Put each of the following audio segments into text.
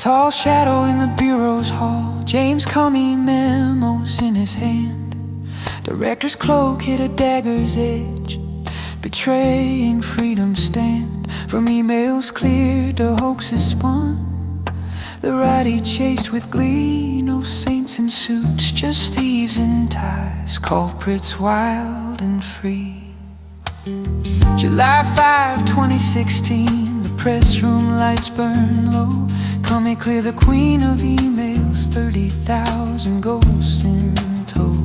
tall shadow in the bureau's hall, James Comey memos in his hand. Director's cloak hit a dagger's edge, betraying freedom's stand. From emails cleared to hoaxes spun, the rowdy chased with glee. No saints in suits, just thieves in ties, culprits wild and free. July 5, 2016, the press room lights burn low. Comey clear the queen of emails, 30,000 ghosts in tow.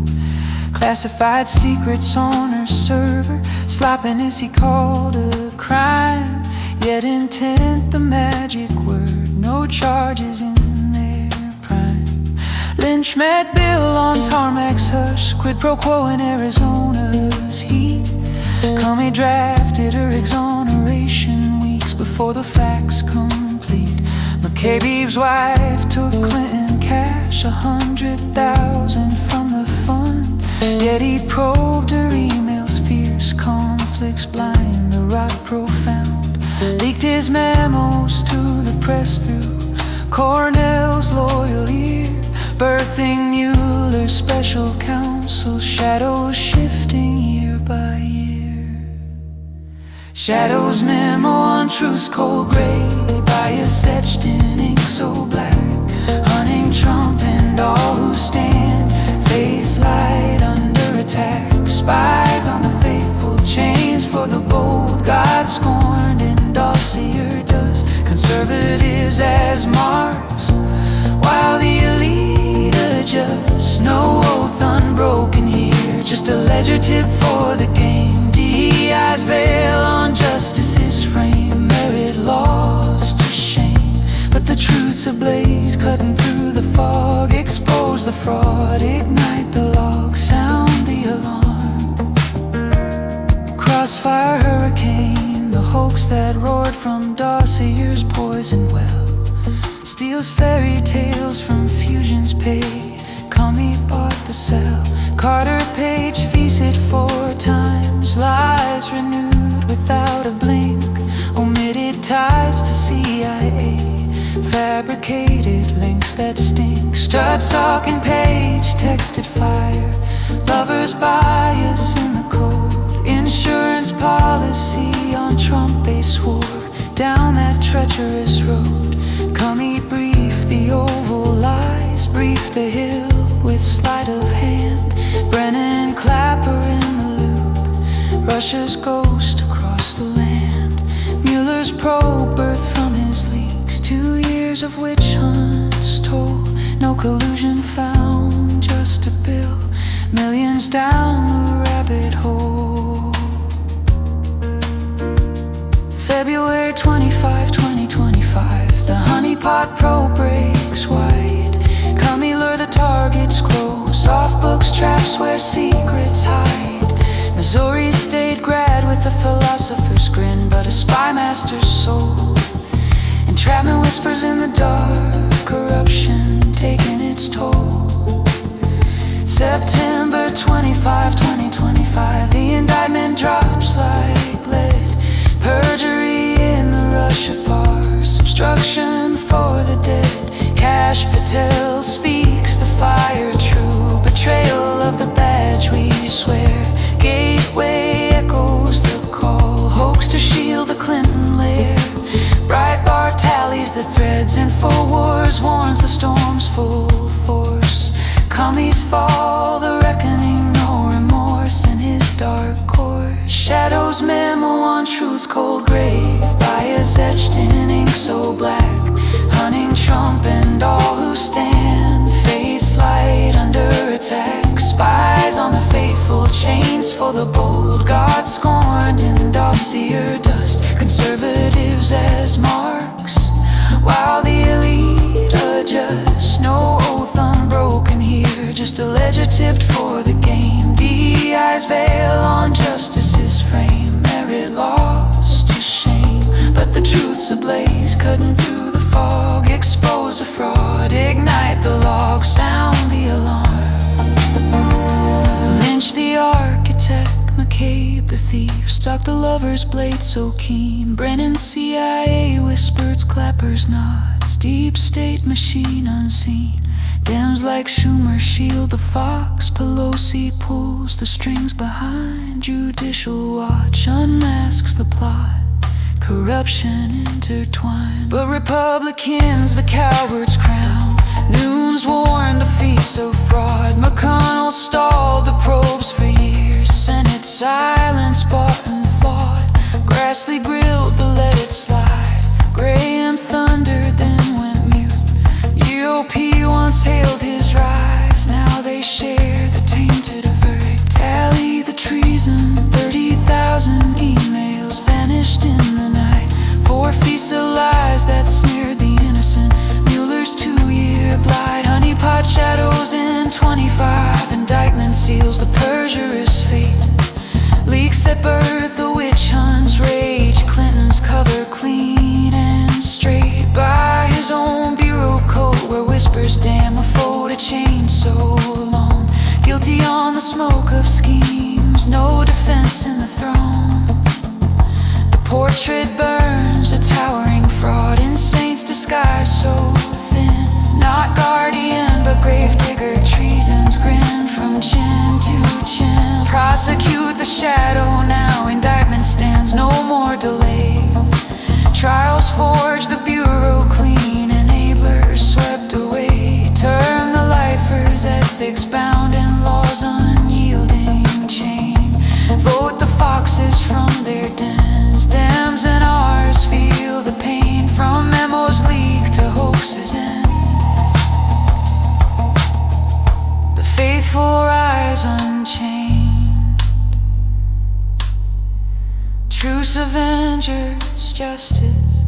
Classified secrets on her server, sloppiness he called a crime. Yet intent the magic word, no charges in their prime. Lynch met Bill on tarmac's hush, quid pro quo in Arizona's heat. Comey drafted her exoneration weeks before the facts complete. McCabe's wife took Clinton cash, 100,000 from the fund. Yet he probed her emails, fierce conflicts blind, the rot profound. Leaked his memos to the press through Cornell's loyal ear, birthing Mueller's special counsel, shadows shifting year by year. Shadow's memo on truth's cold gray, bias etched in ink so black, hunting Trump and all who stand, face light under attack. Spies on the faithful, chains for the bold, God scorned in dossier dust, conservatives as marks, while the elite adjust. No oath unbroken here, just a ledger tip for the game. DEI's veil on justice's frame, merit lost to shame. But the truth's ablaze, cutting through the fog, expose the fraud, ignite the log, sound the alarm. Crossfire hurricane, the hoax that roared from dossier's poison well, steals fairy tales from Fusion's pay. Comey bought the cell. Carter Page feasted 4 times, lies renewed without a blink. Omitted ties to CIA, fabricated links that stink. Strutsock and Page texted fire, lovers' bias in the code. Insurance policy on Trump they swore, down that treacherous road. Comey briefed the Oval Lies, briefed the Hill with sleight of hand. Brennan Clapper in the loop, Russia's ghost across the land. Mueller's probe birthed from his leaks, 2 years of witch hunts told. No collusion found, just a bill, millions down the rabbit hole. February 25, 2025, the honeypot probe breaks wide. Comey lure the targets close, off books traps where secrets hide. Missouri State grad with a philosopher's grin, but a spy master's soul. Entrapment whispers in the dark, corruption taking its toll. September 25, 2025, the indictment drops like lead. Perjury in the Russia farce, obstruction for the dead. Cash Patel speaks the fire true, betrayal of the badge we swear. Gateway echoes the call, hoax to shield the Clinton lair. Breitbart tallies the threads, InfoWars warns the storm's full force. Comey's fall, the reckoning, no remorse in his dark course. Shadow's memo on truth's cold grave, bias etched in ink so black, hunting Trump and all who stand, face light under attack. Spies on the faithful, chains for the bold, God scorned in dossier dust, conservatives as marks, while the elite adjust. No oath unbroken here, just a ledger tipped for the game. DEI's veil on justice's frame, merit lost to shame. But the truth's ablaze, cutting through the fog, expose the fraud, ignite the log, sound the alarm. Lynch the architect, McCabe the thief stuck the lover's blade so keen. Brennan CIA whispers, clappers nods, deep state machine unseen. Dems like Schumer shield the fox, Pelosi pulls the strings behind. Judicial watch unmasks the plot, corruption intertwined. But Republicans, the cowards crown. Noons warn the feast of fraud. McConnell stalled the probes for years. Senate silence bought and flawed. Grassley grilled the let it slide. Graham thundered then went mute. GOP once hailed his rise, now they share the tainted verdict. Tally the treason, 30,000 emails vanished in the night. 4 feasts of lies that snared the innocent. Mueller's 2-year blight. Honeypot shadows in 25. Indictment seals the perjurer's fate. Leaks that birth the witch hunt's rage. Clinton's cover clean and straight by his own bureau code, where whispers damn a foe to change so long. Guilty on the smoke of schemes, no defense in the throne. The portrait burns, a towering fraud in saints disguised so thin. Not guardian but gravedigger, treason's grin from chin to chin. Prosecute the shadow now, indictment stands, no more delay. Trials forge the bureau clean, enablers swept away. Term the lifers ethics bound and laws unyielding chain. Vote the foxes from their dens, Dems and ours feel the pain. From memos leaked to hoaxes in, the faithful rise unchained. Truce avengers, justice